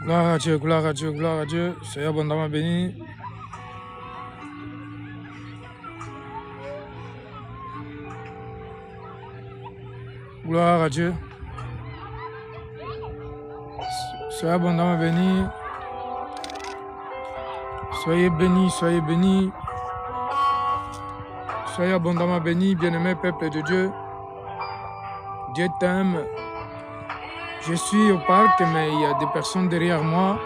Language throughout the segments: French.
Gloire à Dieu, gloire à Dieu, gloire à Dieu. Soyez abondamment bénis. Gloire à Dieu. Soyez abondamment bénis. Soyez bénis, soyez bénis. Soyez abondamment bénis, bien-aimés peuple de Dieu. Dieu t'aime. Je suis au parc, mais il y a des personnes derrière moi.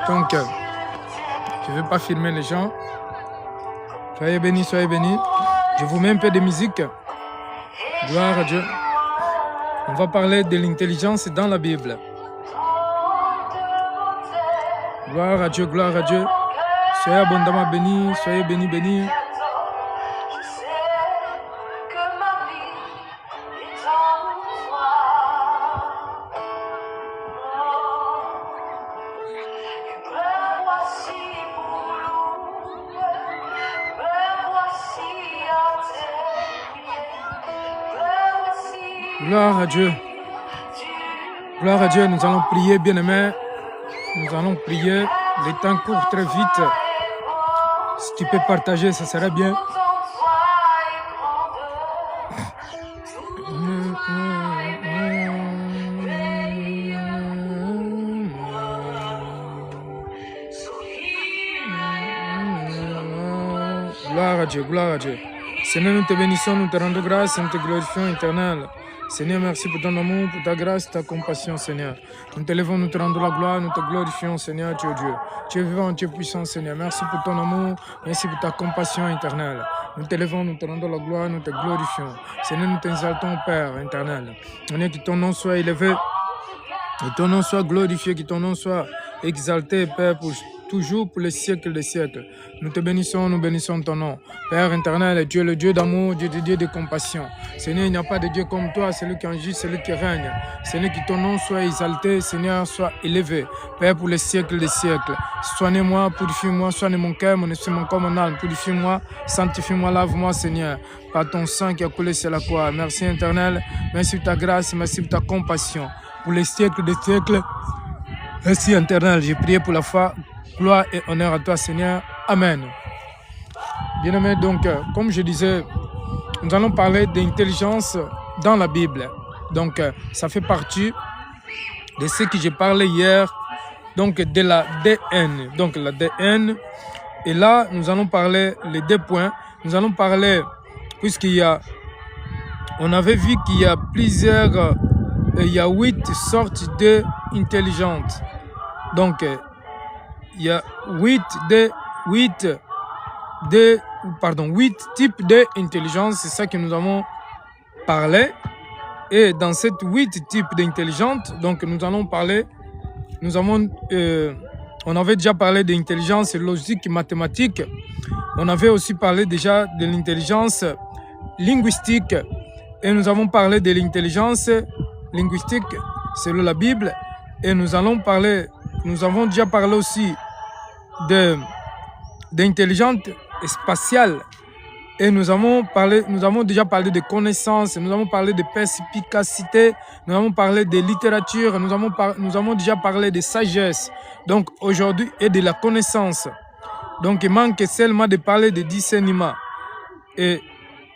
Donc, je ne vais pas filmer les gens. Soyez bénis, soyez bénis. Je vous mets un peu de musique. Gloire à Dieu. On va parler de l'intelligence dans la Bible. Gloire à Dieu, gloire à Dieu. Soyez abondamment bénis, soyez bénis, bénis. Gloire à Dieu. Gloire à Dieu, nous allons prier, bien-aimés. Nous allons prier. Le temps court très vite. Si tu peux partager, ça serait bien. Gloire à Dieu, gloire à Dieu. Seigneur, nous te bénissons, nous te rendons grâce, nous te glorifions, éternel. Seigneur, merci pour ton amour, pour ta grâce, ta compassion, Seigneur. Nous te levons, nous te rendons la gloire, nous te glorifions, Seigneur, tu es Dieu. Tu es vivant, tu es puissant, Seigneur. Merci pour ton amour, merci pour ta compassion éternelle. Nous te levons, nous te rendons la gloire, nous te glorifions. Seigneur, nous t'exaltons, Père éternel. Seigneur, que ton nom soit élevé, que ton nom soit glorifié, que ton nom soit exalté, Père, pour toujours pour les siècles des siècles. Nous te bénissons, nous bénissons ton nom. Père éternel, tu es le Dieu d'amour, Dieu de compassion. Seigneur, il n'y a pas de Dieu comme toi, celui qui agit, celui qui règne. Seigneur, que ton nom soit exalté, Seigneur, soit élevé. Père, pour les siècles des siècles. Soignez-moi, purifie-moi, soigne mon cœur, mon esprit, mon corps, mon âme. Purifie-moi, sanctifie-moi, lave-moi, Seigneur, par ton sang qui a coulé sur la croix. Merci éternel, merci pour ta grâce, merci pour ta compassion. Pour les siècles des siècles, merci éternel, j'ai prié pour la foi. Gloire et honneur à toi, Seigneur. Amen. Bien-aimés, donc, comme je disais, nous allons parler d'intelligence dans la Bible. Donc, ça fait partie de ce que j'ai parlé hier, donc de l'ADN. Donc, l'ADN. Et là, nous allons parler les deux points. Nous allons parler, on avait vu qu'il y a plusieurs, il y a 8 sortes d'intelligence. Donc, il y a 8 types d'intelligence, c'est ça que nous avons parlé. Et dans ces 8 types d'intelligence, donc nous allons parler, on avait déjà parlé d'intelligence logique et mathématique. On avait aussi parlé déjà de l'intelligence linguistique. Et nous avons parlé de l'intelligence linguistique selon la Bible. Et nous avons déjà parlé aussi d'intelligence spatiale. Et nous avons déjà parlé de connaissances, nous avons parlé de perspicacité, nous avons parlé de littérature, nous avons déjà parlé de sagesse. Donc aujourd'hui, et de la connaissance. Donc il manque seulement de parler de discernement. Et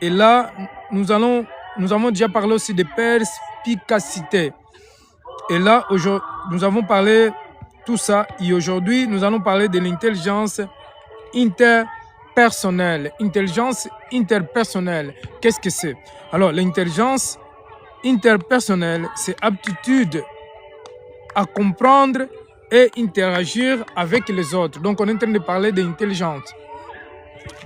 là, nous avons déjà parlé aussi de perspicacité. Et là, aujourd'hui, nous avons parlé tout ça. Et aujourd'hui, nous allons parler de l'intelligence interpersonnelle. Intelligence interpersonnelle, qu'est-ce que c'est? Alors, l'intelligence interpersonnelle, c'est aptitude à comprendre et interagir avec les autres. Donc, on est en train de parler d'intelligence.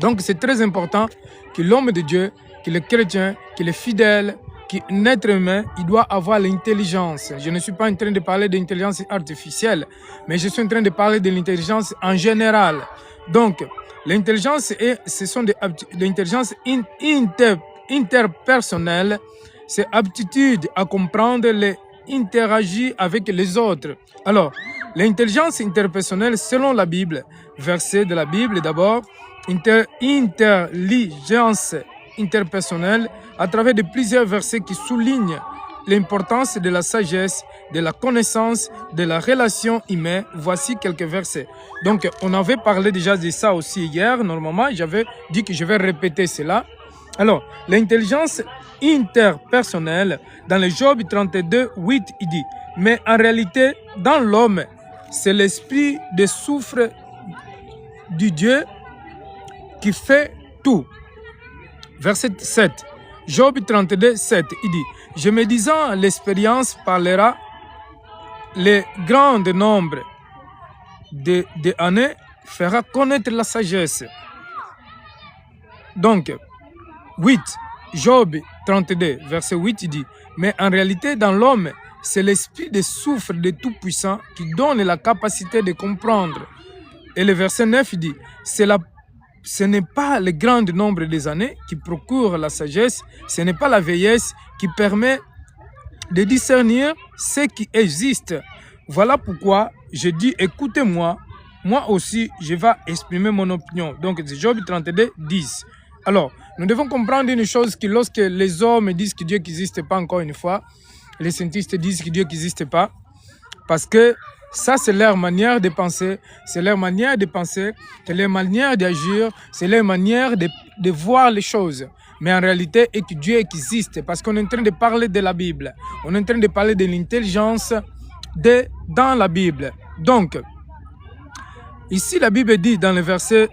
Donc, c'est très important que l'homme de Dieu, que le chrétien, que le fidèle, qu'un être humain, il doit avoir l'intelligence. Je ne suis pas en train de parler d'intelligence artificielle, mais je suis en train de parler de l'intelligence en général. Donc, l'intelligence, ce sont l'intelligence interpersonnelle, c'est aptitude à comprendre et interagir avec les autres. Alors, l'intelligence interpersonnelle, selon la Bible, verset de la Bible d'abord, intelligence interpersonnelle à travers de plusieurs versets qui soulignent l'importance de la sagesse, de la connaissance, de la relation humaine. Voici quelques versets. Donc, on avait parlé déjà de ça aussi hier. Normalement, j'avais dit que je vais répéter cela. Alors, l'intelligence interpersonnelle, dans le Job 32, 8, il dit, mais en réalité, dans l'homme, c'est l'esprit de souffle du Dieu qui fait tout. Verset 7. Job 32, 7, il dit, je me disant, l'expérience parlera, le grand nombre d'années fera connaître la sagesse. Donc, 8, Job 32, verset 8, il dit, mais en réalité, dans l'homme, c'est l'esprit de souffle de Tout-Puissant qui donne la capacité de comprendre. Et le verset 9, il dit, ce n'est pas le grand nombre des années qui procure la sagesse, ce n'est pas la vieillesse qui permet de discernir ce qui existe. Voilà pourquoi je dis, écoutez-moi, moi aussi, je vais exprimer mon opinion. Donc, c'est Job 32, 10. Alors, nous devons comprendre une chose, que lorsque les hommes disent que Dieu n'existe pas, encore une fois, les scientifiques disent que Dieu n'existe pas, parce que ça, c'est leur manière de penser, c'est leur manière de penser, c'est leur manière d'agir, c'est leur manière de voir les choses. Mais en réalité, et que Dieu existe, parce qu'on est en train de parler de la Bible. On est en train de parler de l'intelligence dans la Bible. Donc, ici, la Bible dit dans le verset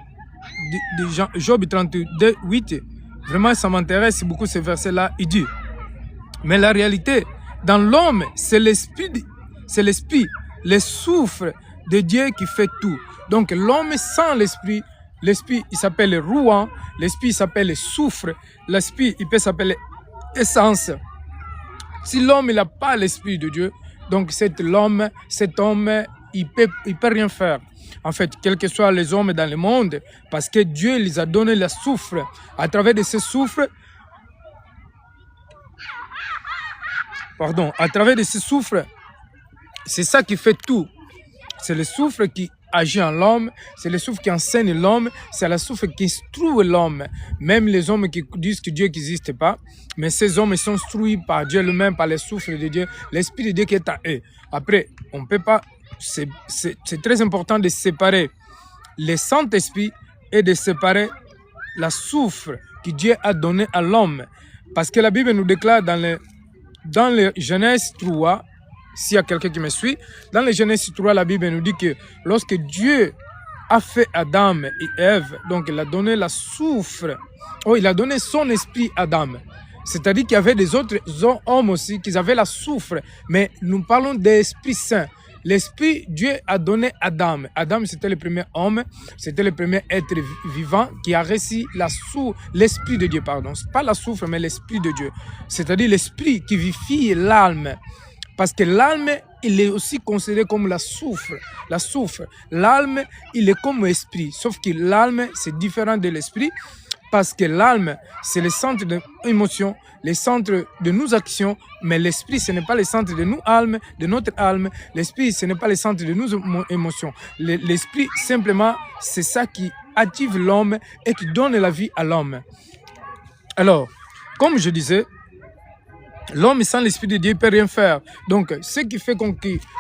de Job 32, 8, vraiment, ça m'intéresse beaucoup ce verset-là, il dit, mais la réalité, dans l'homme, c'est l'esprit, le souffle de Dieu qui fait tout. Donc l'homme sans l'esprit, l'esprit il s'appelle le rouan, l'esprit il s'appelle le soufre, l'esprit il peut s'appeler essence. Si l'homme n'a pas l'esprit de Dieu, donc cet homme il peut rien faire. En fait, quels que soient les hommes dans le monde, parce que Dieu les a donné le soufre. À travers de ce soufre, à travers de ce soufre, c'est ça qui fait tout. C'est le souffle qui agit en l'homme, c'est le souffle qui enseigne l'homme, c'est le souffle qui instruit l'homme. Même les hommes qui disent que Dieu n'existe pas, mais ces hommes sont instruits par Dieu lui-même, par le souffle de Dieu, l'Esprit de Dieu qui est en eux. Après, on ne peut pas, c'est très important de séparer le Saint-Esprit et de séparer la souffle que Dieu a donné à l'homme. Parce que la Bible nous déclare dans le Genèse 3, s'il y a quelqu'un qui me suit, dans le Genèse 3, la Bible nous dit que lorsque Dieu a fait Adam et Ève, donc il a donné la souffle, il a donné son esprit à Adam. C'est-à-dire qu'il y avait des autres hommes aussi qui avaient la souffle, mais nous parlons d'Esprit Saint. L'Esprit, Dieu a donné à Adam. Adam, c'était le premier homme, c'était le premier être vivant qui a reçu l'Esprit de Dieu, pardon. Ce n'est pas la souffle, mais l'Esprit de Dieu. C'est-à-dire l'Esprit qui vivifie l'âme. Parce que l'âme, il est aussi considéré comme la souffle. L'âme, il est comme l'esprit. Sauf que l'âme, c'est différent de l'esprit. Parce que l'âme, c'est le centre de l'émotion, le centre de nos actions. Mais l'esprit, ce n'est pas le centre de notre âme. L'esprit, ce n'est pas le centre de nos émotions. L'esprit, simplement, c'est ça qui active l'homme et qui donne la vie à l'homme. Alors, comme je disais, l'homme sans l'Esprit de Dieu ne peut rien faire. Donc, ce qui fait que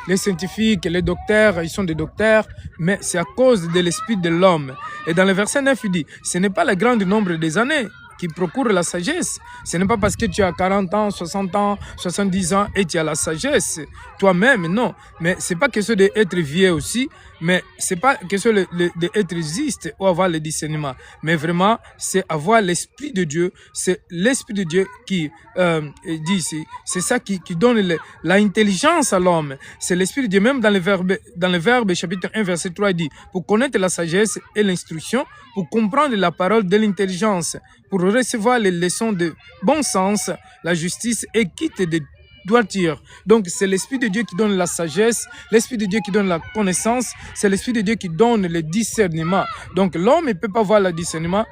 les scientifiques, les docteurs, ils sont des docteurs, mais c'est à cause de l'Esprit de l'homme. Et dans le verset 9, il dit, ce n'est pas le grand nombre des années qui procure la sagesse. Ce n'est pas parce que tu as 40 ans, 60 ans, 70 ans et tu as la sagesse toi-même, non. Mais ce n'est pas question d'être vieux aussi, mais ce n'est pas question d'être juste ou avoir le discernement. Mais vraiment, c'est avoir l'Esprit de Dieu. C'est l'Esprit de Dieu qui dit ici. C'est ça qui donne l'intelligence à l'homme. C'est l'Esprit de Dieu. Même dans le Verbe chapitre 1, verset 3, il dit, pour connaître la sagesse et l'instruction, pour comprendre la parole de l'intelligence, pour recevoir les leçons de bon sens, la justice et quitte de droiture. Donc, c'est l'Esprit de Dieu qui donne la sagesse, l'Esprit de Dieu qui donne la connaissance, c'est l'Esprit de Dieu qui donne le discernement. Donc, l'homme ne peut pas voir le discernement.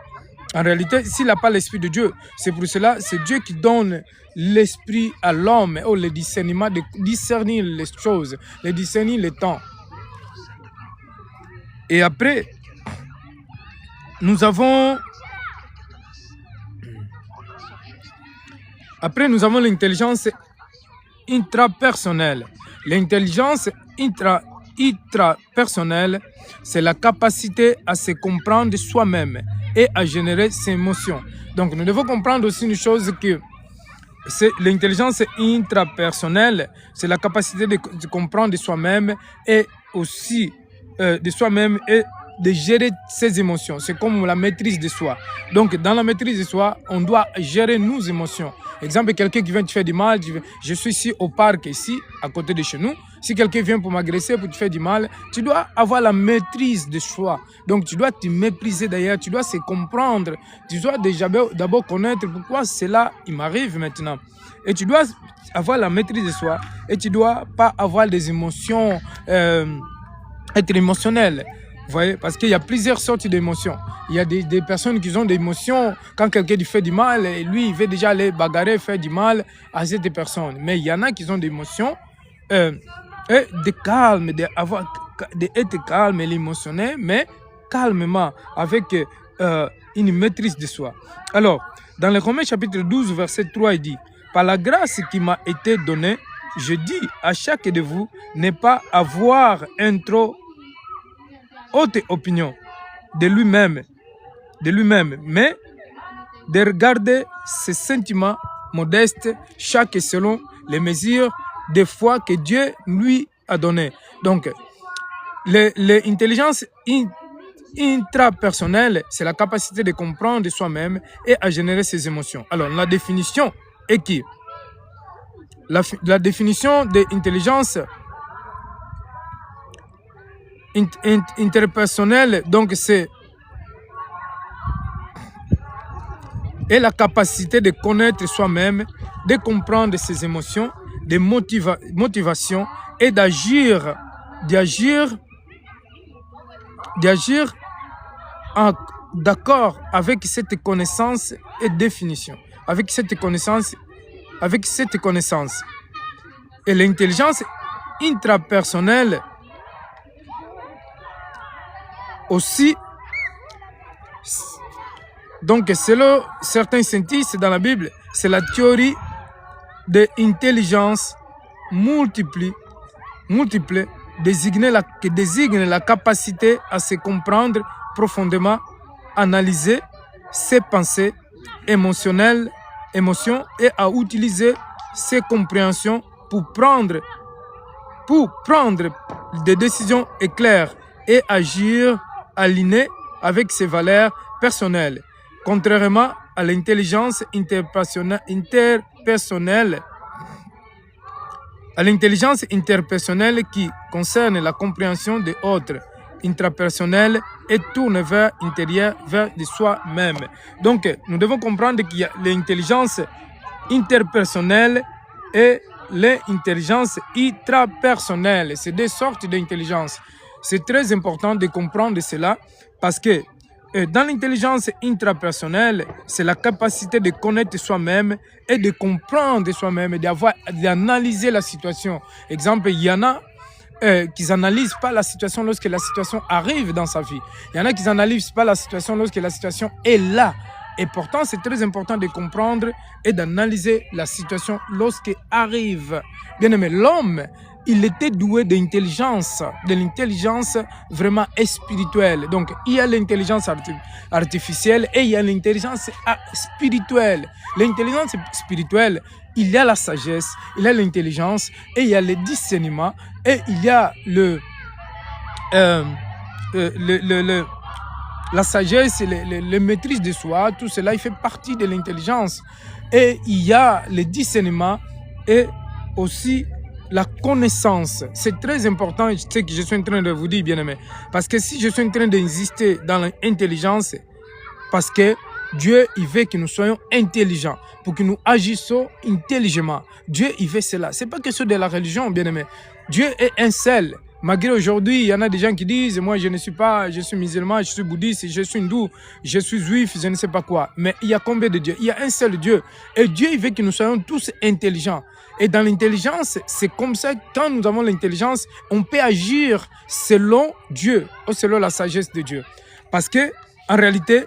En réalité, s'il n'a pas l'Esprit de Dieu, c'est pour cela, c'est Dieu qui donne l'Esprit à l'homme, le discernement, de discerner les choses, de discerner le temps. Et après, nous avons l'intelligence intrapersonnelle. L'intelligence intrapersonnelle, c'est la capacité à se comprendre soi-même et à générer ses émotions. Donc, nous devons comprendre aussi une chose que l'intelligence intrapersonnelle, c'est la capacité de comprendre soi-même et aussi de soi-même et de gérer ses émotions. C'est comme la maîtrise de soi. Donc, dans la maîtrise de soi, on doit gérer nos émotions. Exemple, quelqu'un qui vient te faire du mal, je suis ici au parc, ici, à côté de chez nous. Si quelqu'un vient pour m'agresser, pour te faire du mal, tu dois avoir la maîtrise de soi. Donc, tu dois te mépriser d'ailleurs, tu dois se comprendre. Tu dois déjà d'abord connaître pourquoi cela m'arrive maintenant. Et tu dois avoir la maîtrise de soi. Et tu ne dois pas avoir des émotions, être émotionnel. Vous voyez, parce qu'il y a plusieurs sortes d'émotions. Il y a des personnes qui ont des émotions quand quelqu'un lui fait du mal, et lui, il veut déjà aller bagarrer, faire du mal à cette personne. Mais il y en a qui ont des émotions, et de calme, d'être calme et l'émotionner, mais calmement, avec une maîtrise de soi. Alors, dans le Romains chapitre 12, verset 3, il dit, « Par la grâce qui m'a été donnée, je dis à chacun de vous, ne pas avoir un trop haute opinion de lui-même, mais de regarder ses sentiments modestes, chaque selon les mesures de foi que Dieu lui a données. » Donc, l'intelligence intrapersonnelle, c'est la capacité de comprendre soi-même et à générer ses émotions. Alors, la définition est qui? La définition de l'intelligence interpersonnelle, donc c'est la capacité de connaître soi-même, de comprendre ses émotions, de motivation et d'agir d'accord avec cette connaissance et définition, avec cette connaissance. Et l'intelligence intrapersonnelle aussi, donc selon certains scientifiques dans la Bible, c'est la théorie de l'intelligence multiple qui désigne la capacité à se comprendre profondément, analyser ses pensées, émotions et à utiliser ses compréhensions pour prendre des décisions éclairées et agir aligné avec ses valeurs personnelles. Contrairement à l'intelligence interpersonnelle qui concerne la compréhension des autres, intrapersonnelle et tourne vers l'intérieur, vers de soi-même. Donc, nous devons comprendre qu'il y a l'intelligence interpersonnelle et l'intelligence intrapersonnelle. C'est deux sortes d'intelligence. C'est très important de comprendre cela parce que dans l'intelligence intrapersonnelle, c'est la capacité de connaître soi-même et de comprendre soi-même, d'analyser la situation. Exemple, il y en a qui n'analysent pas la situation lorsque la situation arrive dans sa vie. Il y en a qui n'analysent pas la situation lorsque la situation est là. Et pourtant, c'est très important de comprendre et d'analyser la situation lorsqu'elle arrive. Bien aimé, l'homme, il était doué de l'intelligence vraiment spirituelle. Donc, il y a l'intelligence artificielle et il y a l'intelligence spirituelle. L'intelligence spirituelle, il y a la sagesse, il y a l'intelligence et il y a le discernement et il y a la sagesse, la maîtrise de soi, tout cela, il fait partie de l'intelligence. Et il y a le discernement et aussi la connaissance. C'est très important, ce que je suis en train de vous dire, bien-aimé. Parce que si je suis en train d'insister dans l'intelligence, parce que Dieu, il veut que nous soyons intelligents, pour que nous agissions intelligemment. Dieu, il veut cela. Ce n'est pas question de la religion, bien-aimé. Dieu est un seul. Malgré aujourd'hui, il y en a des gens qui disent, moi je ne suis pas, je suis musulman, je suis bouddhiste, je suis hindou, je suis juif, je ne sais pas quoi. Mais il y a combien de dieux? Il y a un seul Dieu. Et Dieu, il veut que nous soyons tous intelligents. Et dans l'intelligence, c'est comme ça, quand nous avons l'intelligence, on peut agir selon Dieu, ou selon la sagesse de Dieu. Parce que En réalité,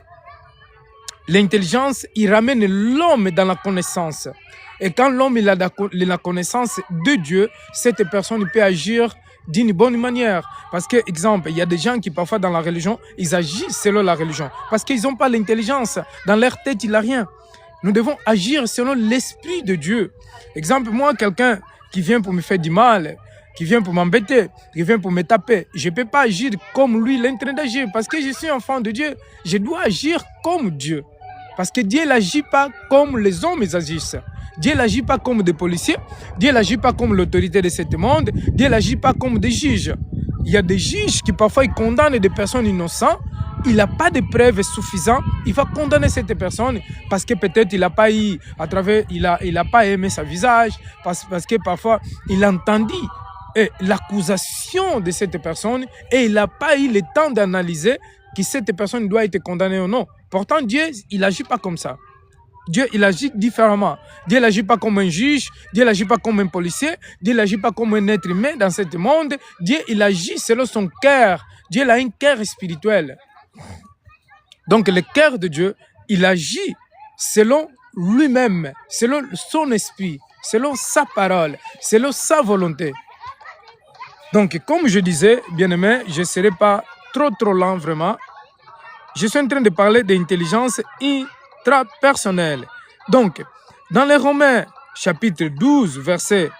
l'intelligence, il ramène l'homme dans la connaissance. Et quand l'homme il a la connaissance de Dieu, cette personne peut agir d'une bonne manière. Parce que, exemple, il y a des gens qui parfois dans la religion, ils agissent selon la religion. Parce qu'ils n'ont pas l'intelligence. Dans leur tête, il n'y a rien. Nous devons agir selon l'esprit de Dieu. Exemple, moi, quelqu'un qui vient pour me faire du mal, qui vient pour m'embêter, qui vient pour me taper, je ne peux pas agir comme lui, il est en train d'agir. Parce que je suis enfant de Dieu, je dois agir comme Dieu. Parce que Dieu n'agit pas comme les hommes agissent. Dieu n'agit pas comme des policiers. Dieu n'agit pas comme l'autorité de ce monde. Dieu n'agit pas comme des juges. Il y a des juges qui parfois ils condamnent des personnes innocentes. Il n'a pas de preuves suffisantes. Il va condamner cette personne parce que peut-être il n'a pas eu, à travers, il a pas aimé sa visage, parce que parfois il a entendu l'accusation de cette personne et il n'a pas eu le temps d'analyser que cette personne doit être condamnée ou non. Pourtant, Dieu, il n'agit pas comme ça. Dieu, il agit différemment. Dieu n'agit pas comme un juge, Dieu n'agit pas comme un policier, Dieu n'agit pas comme un être humain dans ce monde. Dieu, il agit selon son cœur. Dieu a un cœur spirituel. Donc, le cœur de Dieu, il agit selon lui-même, selon son esprit, selon sa parole, selon sa volonté. Donc, comme je disais, bien-aimé, je ne serai pas trop lent vraiment. Je suis en train de parler d'intelligence intrapersonnelle. Donc, dans les Romains, chapitre 12, verset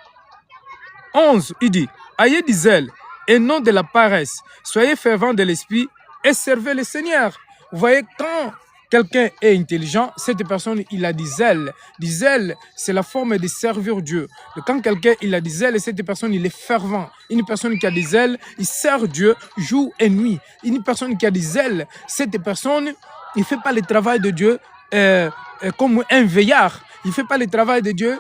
11, il dit « Ayez du zèle et non de la paresse. Soyez fervents de l'esprit et servez le Seigneur. » Vous voyez, quand quelqu'un est intelligent, cette personne, il a du zèle. Du zèle, c'est la forme de servir Dieu. Et quand quelqu'un, il a du zèle, cette personne, il est fervent. Une personne qui a du zèle, il sert Dieu jour et nuit. Une personne qui a du zèle, cette personne, il ne fait pas le travail de Dieu comme un veillard. Il ne fait pas le travail de Dieu,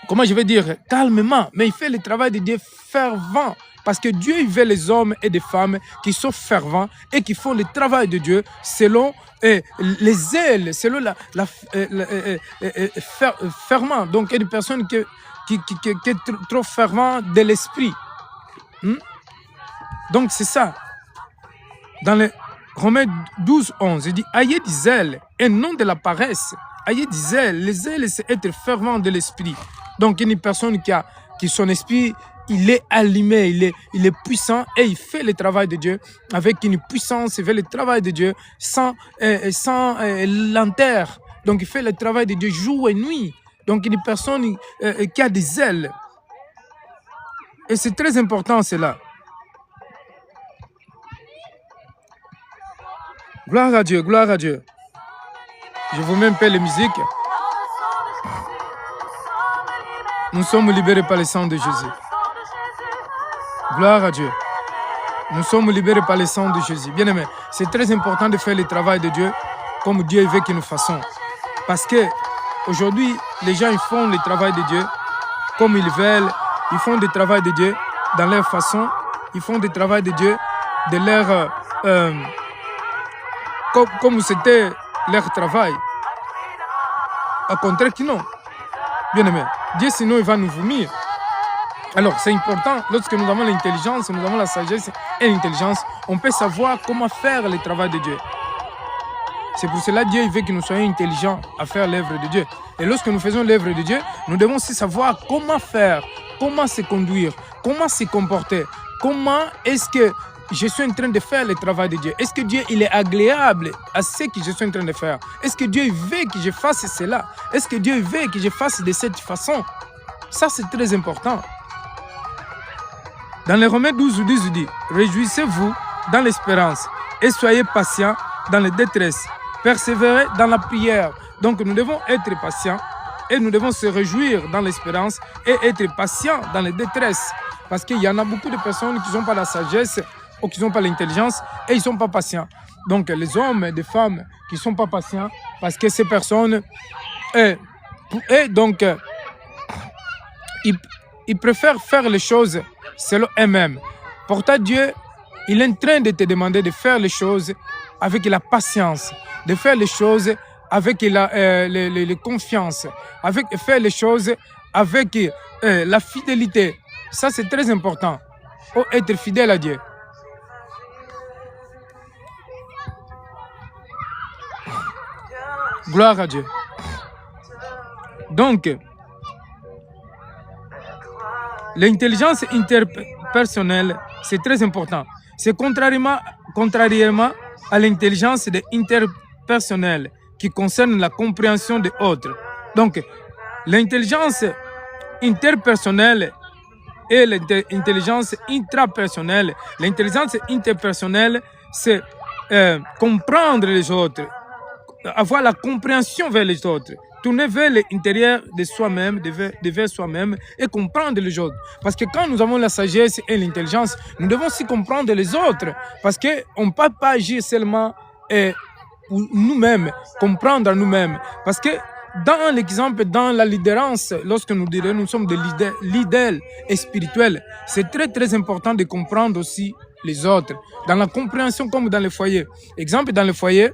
comment je vais dire, calmement. Mais il fait le travail de Dieu fervent. Parce que Dieu il veut les hommes et des femmes qui sont fervents et qui font le travail de Dieu selon les ailes, selon fervent. Donc, une personne qui est trop fervent de l'esprit. Donc, c'est ça. Dans les Romains 12, 11, il dit « Ayez du zèle et non de la paresse. Ayez du zèle. Le zèle, c'est être fervent de l'esprit. Donc, une personne qui son esprit, il est allumé, il est puissant et il fait le travail de Dieu avec une puissance, il fait le travail de Dieu sans lenteur. Donc, il fait le travail de Dieu jour et nuit. Donc, une personne qui a des ailes. Et c'est très important, cela. Gloire à Dieu, gloire à Dieu. Je vous mets un peu les musiques. Nous sommes libérés par le sang de Jésus. Gloire à Dieu. Nous sommes libérés par le sang de Jésus. Bien aimé, c'est très important de faire le travail de Dieu comme Dieu veut que nous fassions. Parce que aujourd'hui, les gens ils font le travail de Dieu comme ils veulent. Ils font le travail de Dieu dans leur façon. Ils font le travail de Dieu de leur comme c'était leur travail. Au contraire que non. Bien aimé, Dieu sinon il va nous vomir. Alors, c'est important, lorsque nous avons l'intelligence, nous avons la sagesse et l'intelligence, on peut savoir comment faire le travail de Dieu. C'est pour cela que Dieu veut que nous soyons intelligents à faire l'œuvre de Dieu. Et lorsque nous faisons l'œuvre de Dieu, nous devons aussi savoir comment faire, comment se conduire, comment se comporter, comment est-ce que je suis en train de faire le travail de Dieu. Est-ce que Dieu il est agréable à ce que je suis en train de faire? Est-ce que Dieu veut que je fasse cela? Est-ce que Dieu veut que je fasse de cette façon? Ça, c'est très important. Dans les Romains 12, 10, il dit « Réjouissez-vous dans l'espérance et soyez patients dans les détresses. Persévérez dans la prière. » Donc, nous devons être patients et nous devons se réjouir dans l'espérance et être patients dans les détresses. Parce qu'il y en a beaucoup de personnes qui n'ont pas la sagesse ou qui n'ont pas l'intelligence et ils ne sont pas patients. Donc, les hommes et les femmes qui ne sont pas patients parce que ces personnes, ils préfèrent faire les choses selon eux-mêmes. Pourtant, Dieu, il est en train de te demander de faire les choses avec la patience, de faire les choses avec la confiance, faire les choses avec la fidélité. Ça, c'est très important. Faut être fidèle à Dieu. Gloire à Dieu. Donc, l'intelligence interpersonnelle, c'est très important. C'est contrairement à l'intelligence interpersonnelle qui concerne la compréhension des autres. Donc, l'intelligence interpersonnelle et l'intelligence intrapersonnelle. L'intelligence interpersonnelle, c'est comprendre les autres, avoir la compréhension vers les autres, tourner vers l'intérieur de soi-même, vers soi-même et comprendre les autres. Parce que quand nous avons la sagesse et l'intelligence, nous devons aussi comprendre les autres. Parce qu'on ne peut pas agir seulement pour nous-mêmes, comprendre nous-mêmes. Parce que dans l'exemple, dans la leaderance, lorsque nous dirons nous sommes des leaders spirituels, c'est très très important de comprendre aussi les autres. Dans la compréhension comme dans le foyer. Exemple, dans le foyer,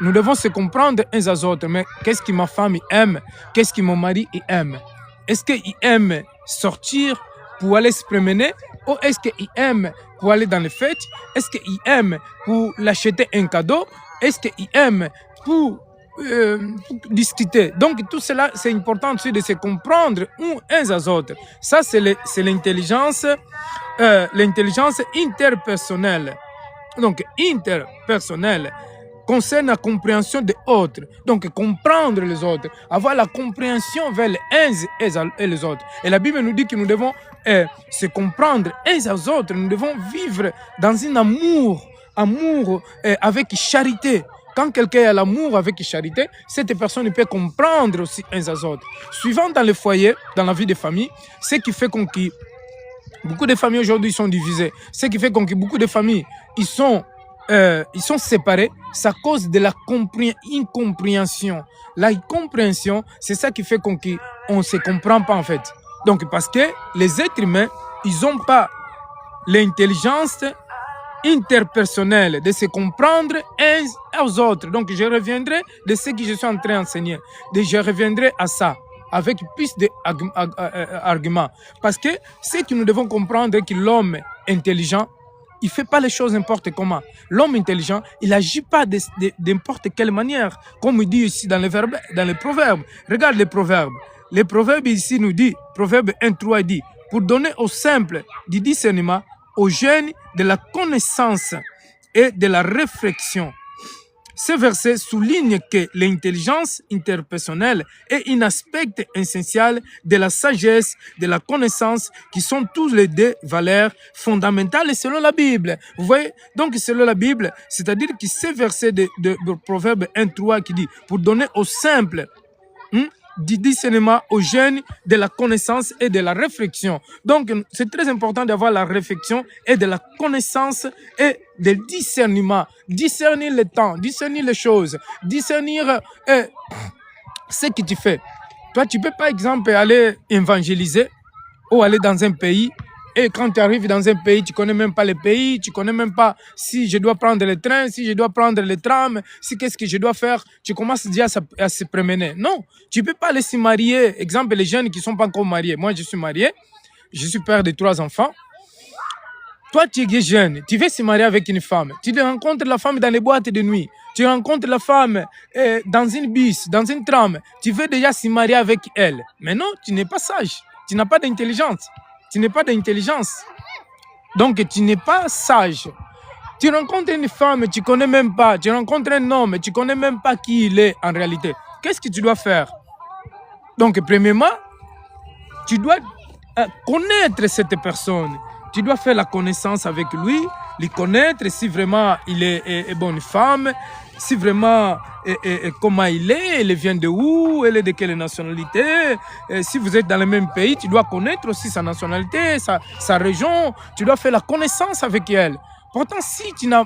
nous devons se comprendre uns aux autres. Mais qu'est-ce que ma femme aime? Qu'est-ce que mon mari aime? Est-ce qu'il aime sortir pour aller se promener? Ou est-ce qu'il aime pour aller dans les fêtes? Est-ce qu'il aime pour l'acheter un cadeau? Est-ce qu'il aime pour discuter? Donc tout cela, c'est important aussi de se comprendre uns aux autres. Ça, c'est l'intelligence interpersonnelle. Donc interpersonnelle concerne la compréhension des autres. Donc comprendre les autres, avoir la compréhension vers les uns et les autres. Et la Bible nous dit que nous devons se comprendre uns aux autres. Nous devons vivre dans un amour avec charité. Quand quelqu'un a l'amour avec charité, cette personne peut comprendre aussi uns aux autres. Suivant dans le foyer, dans la vie de famille, ce qui fait qu'on beaucoup de familles aujourd'hui sont divisées. Ce qui fait qu'on beaucoup de familles, ils sont séparés, ça cause de la incompréhension. La compréhension, c'est ça qui fait qu'on ne se comprend pas en fait. Donc parce que les êtres humains, ils n'ont pas l'intelligence interpersonnelle de se comprendre uns aux autres. Donc je reviendrai de ce que je suis en train d'enseigner. Je reviendrai à ça avec plus d'arguments. Parce que ce que nous devons comprendre est que l'homme intelligent, il ne fait pas les choses n'importe comment. L'homme intelligent, il n'agit pas de n'importe quelle manière. Comme il dit ici dans les proverbes. Regarde les proverbes. Les proverbes ici nous dit, proverbe 1:3 dit, pour donner au simple du discernement, aux jeunes de la connaissance et de la réflexion. Ce verset souligne que l'intelligence interpersonnelle est un aspect essentiel de la sagesse, de la connaissance, qui sont tous les deux valeurs fondamentales selon la Bible. Vous voyez, donc selon la Bible, c'est-à-dire que ce verset de Proverbe 1:3 qui dit « pour donner au simple du discernement aux jeunes de la connaissance et de la réflexion ». Donc, c'est très important d'avoir la réflexion et de la connaissance et du discernement. Discernir le temps, discernir les choses, discernir ce que tu fais. Toi, tu ne peux pas, exemple, aller évangéliser ou aller dans un pays. Et quand tu arrives dans un pays, tu ne connais même pas le pays, tu ne connais même pas si je dois prendre le train, si je dois prendre le tram, si qu'est-ce que je dois faire. Tu commences déjà à se promener. Non, tu ne peux pas aller se marier. Exemple, les jeunes qui ne sont pas encore mariés. Moi, je suis marié, je suis père de 3 enfants. Toi, tu es jeune, tu veux se marier avec une femme. Tu rencontres la femme dans les boîtes de nuit. Tu rencontres la femme dans une bus, dans une tram. Tu veux déjà se marier avec elle. Mais non, tu n'es pas sage. Tu n'as pas d'intelligence. Tu n'es pas d'intelligence. Donc, tu n'es pas sage. Tu rencontres une femme, tu ne connais même pas. Tu rencontres un homme, tu ne connais même pas qui il est en réalité. Qu'est-ce que tu dois faire? Donc, premièrement, tu dois connaître cette personne. Tu dois faire la connaissance avec lui, lui connaître si vraiment il est bonne femme, si vraiment comment il vient de où, elle est de quelle nationalité. Si vous êtes dans le même pays, tu dois connaître aussi sa nationalité, sa région. Tu dois faire la connaissance avec elle. Pourtant, si tu ne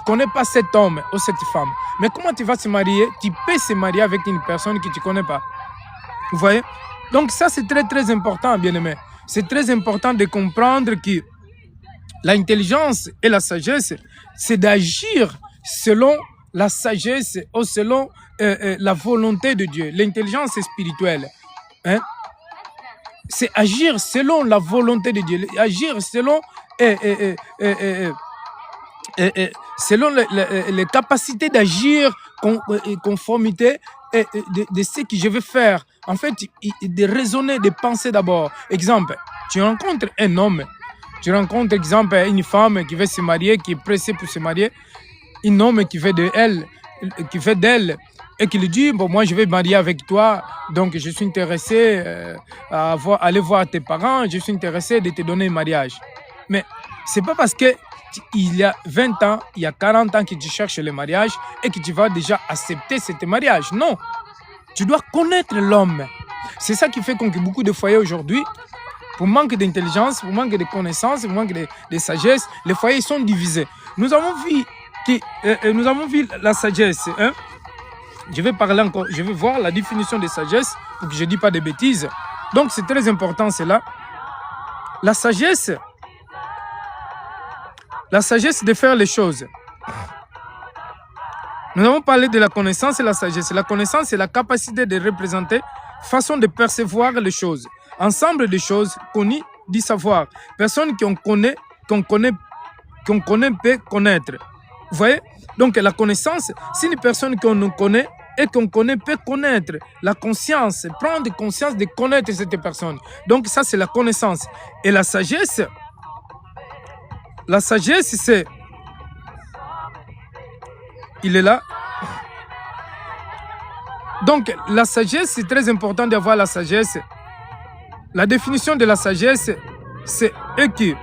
connais pas cet homme ou cette femme, mais comment tu vas se marier? Tu peux se marier avec une personne que tu ne connais pas. Vous voyez? Donc ça, c'est très très important, bien-aimé. C'est très important de comprendre que l'intelligence et la sagesse, c'est d'agir selon la sagesse ou selon la volonté de Dieu. L'intelligence spirituelle, hein? C'est agir selon la volonté de Dieu, agir selon selon les capacités d'agir conformité de ce que je vais faire. En fait, de raisonner, de penser d'abord. Exemple, tu rencontres un homme, tu rencontres, exemple, une femme qui veut se marier, qui est pressée pour se marier, un homme qui fait d'elle, et qui lui dit, bon, moi je vais me marier avec toi, donc je suis intéressé à aller voir tes parents, je suis intéressé de te donner un mariage. Mais c'est pas parce que il y a 20 ans, il y a 40 ans que tu cherches le mariage et que tu vas déjà accepter ce mariage. Non, tu dois connaître l'homme. C'est ça qui fait que beaucoup de foyers aujourd'hui, pour manque d'intelligence, pour manque de connaissances, pour manque de sagesse, les foyers sont divisés. Nous avons vu la sagesse. Hein? Je vais parler encore, je vais voir la définition de sagesse pour que je ne dise pas de bêtises. Donc c'est très important cela. La sagesse de faire les choses. Nous avons parlé de la connaissance et la sagesse. La connaissance, c'est la capacité de représenter, façon de percevoir les choses. Ensemble de choses connues du savoir. Personne qu'on connaît peut connaître. Vous voyez? Donc la connaissance, c'est une personne qu'on connaît et qu'on connaît peut connaître. La conscience, prendre conscience de connaître cette personne. Donc ça, c'est la connaissance. Et la sagesse, c'est... Il est là. Donc la sagesse, c'est très important d'avoir la sagesse. La définition de la sagesse, c'est que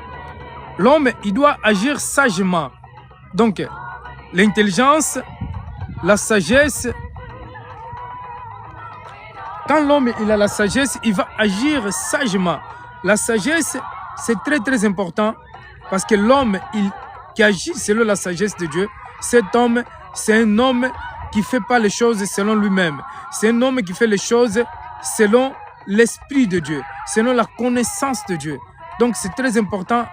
l'homme, il doit agir sagement. Donc, l'intelligence, la sagesse, quand l'homme il a la sagesse, il va agir sagement. La sagesse, c'est très très important parce que l'homme qui agit selon la sagesse de Dieu, cet homme, c'est un homme qui ne fait pas les choses selon lui-même. C'est un homme qui fait les choses selon l'Esprit de Dieu, selon la connaissance de Dieu. Donc c'est très important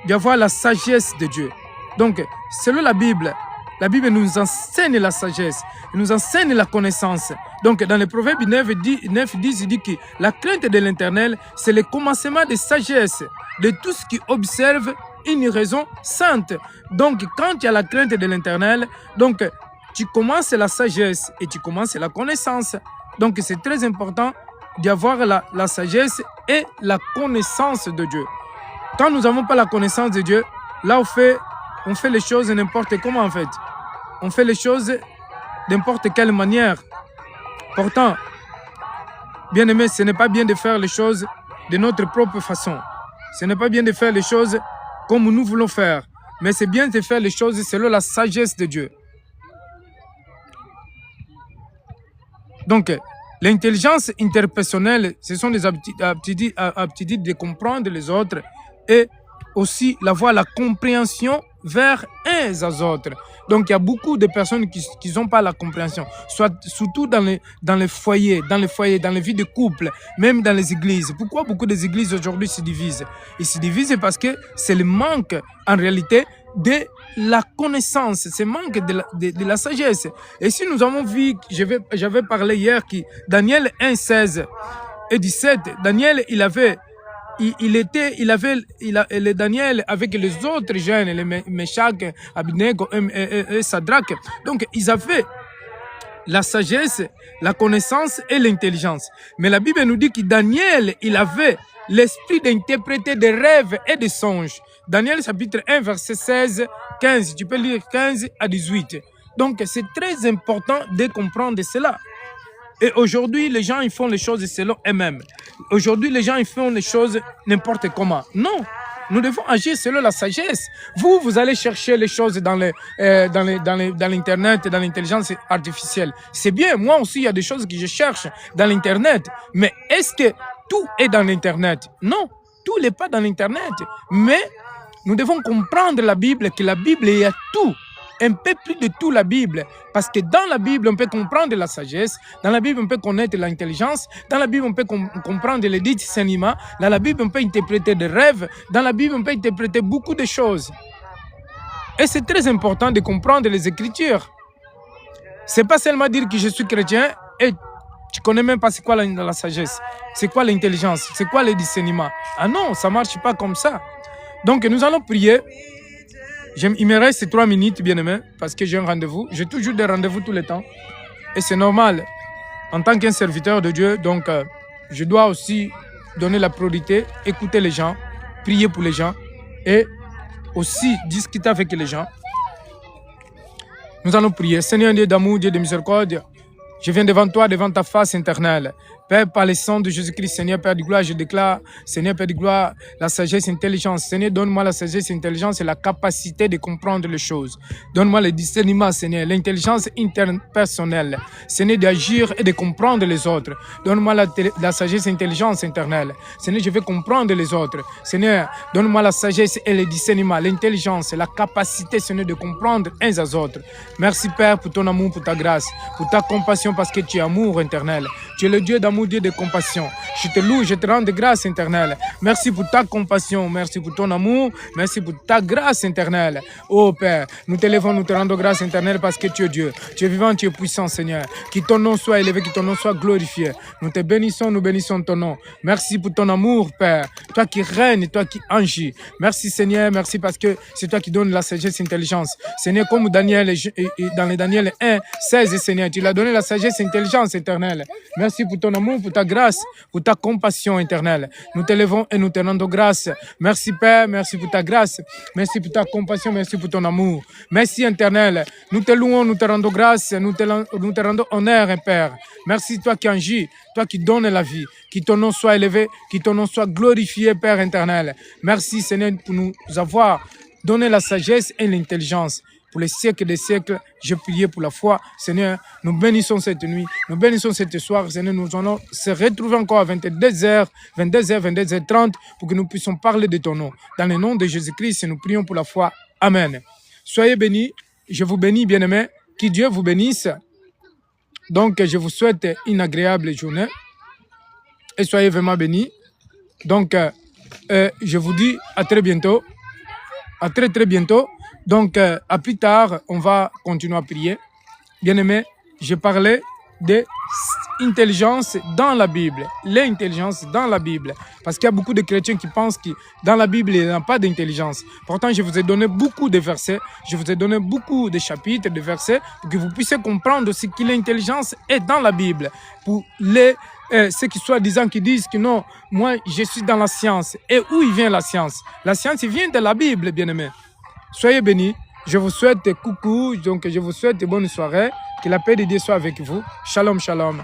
d'avoir la sagesse de Dieu. Donc selon la Bible nous enseigne la sagesse, nous enseigne la connaissance. Donc dans le Proverbe 9:10, il dit que la crainte de l'Éternel, c'est le commencement de sagesse, de tout ce qui observe une raison sainte. Donc quand il y a la crainte de l'Éternel, donc tu commences la sagesse et tu commences la connaissance. Donc c'est très important d'avoir la sagesse et la connaissance de Dieu. Quand nous n'avons pas la connaissance de Dieu, là on fait les choses n'importe comment en fait. On fait les choses d'importe quelle manière. Pourtant, bien aimé, ce n'est pas bien de faire les choses de notre propre façon. Ce n'est pas bien de faire les choses comme nous voulons faire. Mais c'est bien de faire les choses selon la sagesse de Dieu. Donc, l'intelligence interpersonnelle, ce sont des aptitudes de comprendre les autres et aussi la compréhension vers uns aux autres. Donc, il y a beaucoup de personnes qui n'ont pas la compréhension, surtout dans les foyers, dans les vies de couple, même dans les églises. Pourquoi beaucoup des églises aujourd'hui se divisent? Ils se divisent parce que c'est le manque, en réalité, de la connaissance, c'est manque de la sagesse. Et si nous avons vu, j'avais parlé hier que Daniel 1:16 et 17, Daniel, Daniel avec les autres jeunes, les Meshach, Abednego et Sadrach, donc ils avaient la sagesse, la connaissance et l'intelligence. Mais la Bible nous dit que Daniel, il avait l'esprit d'interpréter des rêves et des songes. Daniel chapitre 1, verset 16, 15. Tu peux lire 15 à 18. Donc, c'est très important de comprendre cela. Et aujourd'hui, les gens, ils font les choses selon eux-mêmes. Aujourd'hui, les gens, ils font les choses n'importe comment. Non, nous devons agir selon la sagesse. Vous allez chercher les choses dans l'Internet, dans l'intelligence artificielle. C'est bien, moi aussi, il y a des choses que je cherche dans l'Internet. Mais est-ce que tout est dans l'Internet? Non, tout n'est pas dans l'Internet. Mais nous devons comprendre la Bible, que la Bible, il y a tout. Un peu plus de tout la Bible. Parce que dans la Bible, on peut comprendre la sagesse. Dans la Bible, on peut connaître l'intelligence. Dans la Bible, on peut comprendre les discernements. Dans la Bible, on peut interpréter des rêves. Dans la Bible, on peut interpréter beaucoup de choses. Et c'est très important de comprendre les Écritures. C'est pas seulement dire que je suis chrétien et tu connais même pas c'est quoi la sagesse. C'est quoi l'intelligence. C'est quoi le discernement. Ah non, ça marche pas comme ça. Donc, nous allons prier. Il me reste 3 minutes, bien-aimé, parce que j'ai un rendez-vous. J'ai toujours des rendez-vous tout le temps. Et c'est normal. En tant qu'un serviteur de Dieu, donc, je dois aussi donner la priorité, écouter les gens, prier pour les gens et aussi discuter avec les gens. Nous allons prier. Seigneur Dieu d'amour, Dieu de miséricorde, je viens devant toi, devant ta face éternelle. Père, par le sang de Jésus-Christ, Seigneur, Père de gloire, je déclare, Seigneur, Père de gloire, la sagesse et l'intelligence. Seigneur, donne-moi la sagesse et l'intelligence et la capacité de comprendre les choses. Donne-moi le discernement, Seigneur, l'intelligence interpersonnelle. Seigneur, d'agir et de comprendre les autres. Donne-moi la sagesse et l'intelligence éternelle. Seigneur, je veux comprendre les autres. Seigneur, donne-moi la sagesse et le discernement, l'intelligence et la capacité, Seigneur, de comprendre uns aux autres. Merci, Père, pour ton amour, pour ta grâce, pour ta compassion, parce que tu es amour éternel. Tu es le Dieu d'amour, Dieu de compassion. Je te loue, je te rends de grâce éternelle. Merci pour ta compassion, merci pour ton amour, merci pour ta grâce éternelle. Oh Père, nous te levons, nous te rendons grâce éternelle parce que tu es Dieu. Tu es vivant, tu es puissant, Seigneur. Que ton nom soit élevé, que ton nom soit glorifié. Nous te bénissons, nous bénissons ton nom. Merci pour ton amour, Père. Toi qui règnes, toi qui agis. Merci Seigneur, merci parce que c'est toi qui donnes la sagesse et l'intelligence. Seigneur, comme Daniel, dans les Daniel 1, 16, Seigneur, tu l'as donné la sagesse et l'intelligence éternelle. Merci pour ton amour, pour ta grâce, pour ta compassion éternelle. Nous te levons et nous te rendons grâce. Merci Père, merci pour ta grâce, merci pour ta compassion, merci pour ton amour. Merci éternel. Nous te louons, nous te rendons grâce, nous te rendons honneur, Père. Merci toi qui agis, toi qui donnes la vie. Que ton nom soit élevé, que ton nom soit glorifié, Père éternel. Merci Seigneur pour nous avoir donné la sagesse et l'intelligence. Pour les siècles des siècles, je priais pour la foi. Seigneur, nous bénissons cette nuit, nous bénissons cette soir. Seigneur, nous allons se retrouver encore à 22h, 22h30 pour que nous puissions parler de ton nom. Dans le nom de Jésus-Christ, nous prions pour la foi. Amen. Soyez bénis, je vous bénis, bien-aimés. Que Dieu vous bénisse. Donc, je vous souhaite une agréable journée et soyez vraiment bénis. Donc, je vous dis à très bientôt. À très très bientôt. Donc, à plus tard, on va continuer à prier. Bien-aimés, je parlais d'intelligence dans la Bible. L'intelligence dans la Bible. Parce qu'il y a beaucoup de chrétiens qui pensent que dans la Bible, il n'y a pas d'intelligence. Pourtant, je vous ai donné beaucoup de versets. Je vous ai donné beaucoup de chapitres, de versets, pour que vous puissiez comprendre ce que l'intelligence est dans la Bible. Pour ceux qui soi-disant qui disent que non, moi, je suis dans la science. Et où il vient la science? La science, il vient de la Bible, bien-aimés. Soyez bénis. Je vous souhaite coucou. Donc, je vous souhaite bonne soirée. Que la paix de Dieu soit avec vous. Shalom, shalom.